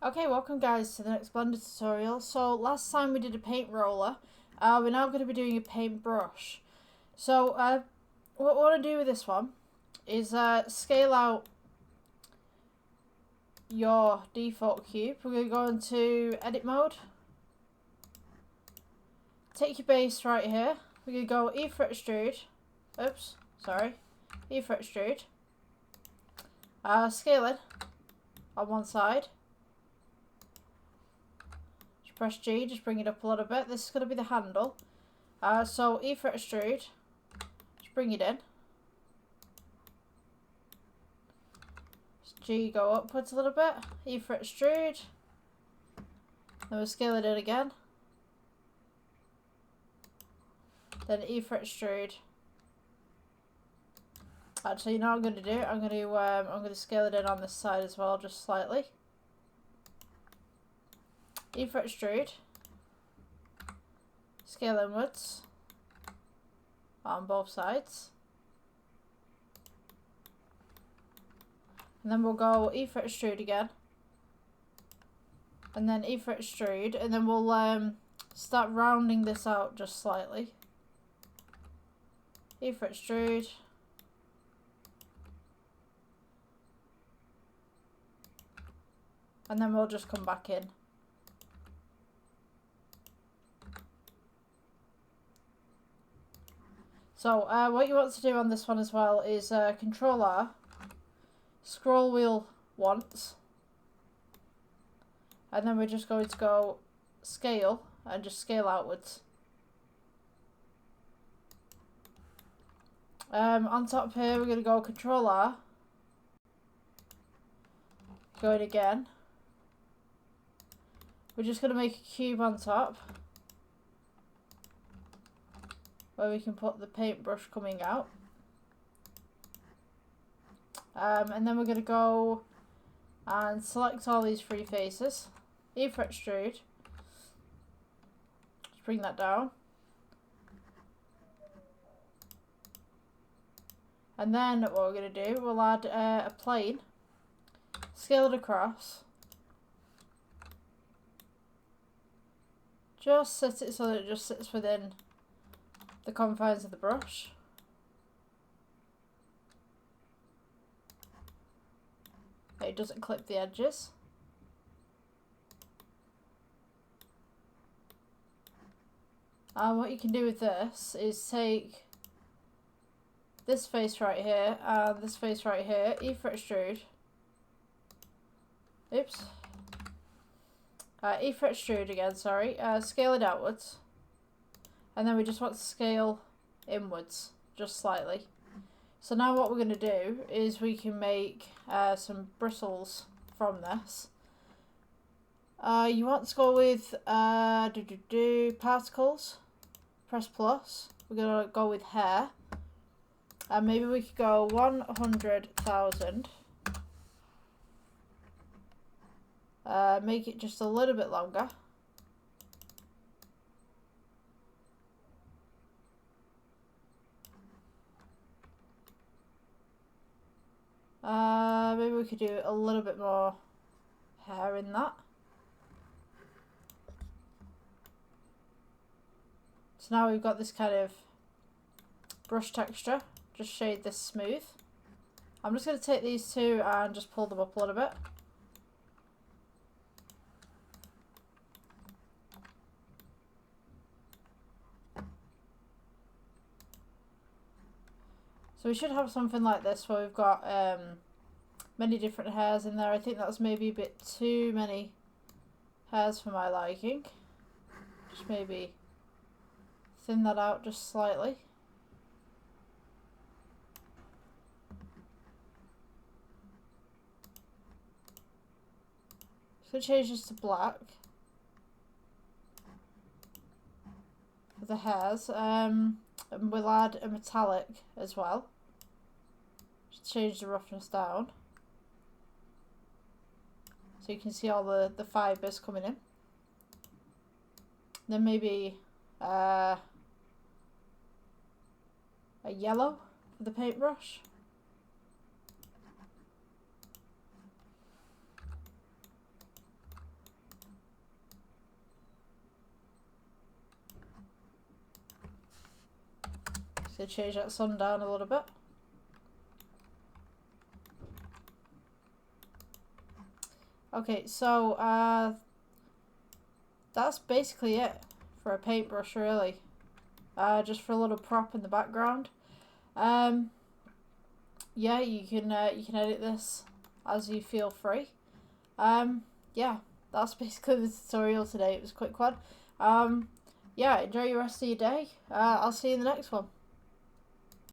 Okay, welcome guys to the next Blender tutorial. So last time we did a paint roller, we're now going to be doing a paintbrush. So what we want to do with this one is scale out your default cube. We're going to go into edit mode. Take your base right here. We're going to go E for extrude. Oops, sorry. E for extrude. Scale it on one side. Press G, just bring it up a little bit. This is going to be the handle. So E for extrude, just bring it in. Just G, go upwards a little bit. E for extrude. Then we'll scale it in again. Then E for extrude. Actually, you know what I'm going to do? I'm going to scale it in on this side as well, just slightly. E for extrude, scale inwards on both sides, and then we'll go E for extrude again, and then E for extrude, and then we'll start rounding this out just slightly. E for extrude, and then we'll just come back in. So what you want to do on this one as well is Control R, scroll wheel once, and then we're just going to go scale and just scale outwards. On top here we're going to go Control R, going again. We're just going to make a cube on top, where we can put the paintbrush coming out. And then we're going to go and select all these three faces. E for extrude. Just bring that down. And then what we're going to do, we'll add a plane. Scale it across. Just set it so that it just sits within the confines of the brush. It doesn't clip the edges. And what you can do with this is take this face right here and this face right here, E for extrude. Oops. E for extrude again, sorry. Scale it outwards. And then we just want to scale inwards, just slightly. So now what we're going to do is we can make some bristles from this. You want to go with particles. Press plus. We're going to go with hair. And maybe we could go 100,000. Make it just a little bit longer. Maybe we could do a little bit more hair in that. So now we've got this kind of brush texture. Just shade this smooth. I'm just going to take these two and just pull them up a little bit. So we should have something like this where we've got many different hairs in there. I think that's maybe a bit too many hairs for my liking. Just maybe thin that out just slightly. So change this to black for the hairs. And we'll add a metallic as well. Just change the roughness down, so you can see all the fibres coming in. Then maybe a yellow for the paintbrush. to change that sun down a little bit. Okay, so that's basically it for a paintbrush, really. Just for a little prop in the background. Yeah, you can edit this as you feel free. Yeah, that's basically the tutorial today. It was a quick one. Yeah, enjoy your rest of your day. I'll see you in the next one.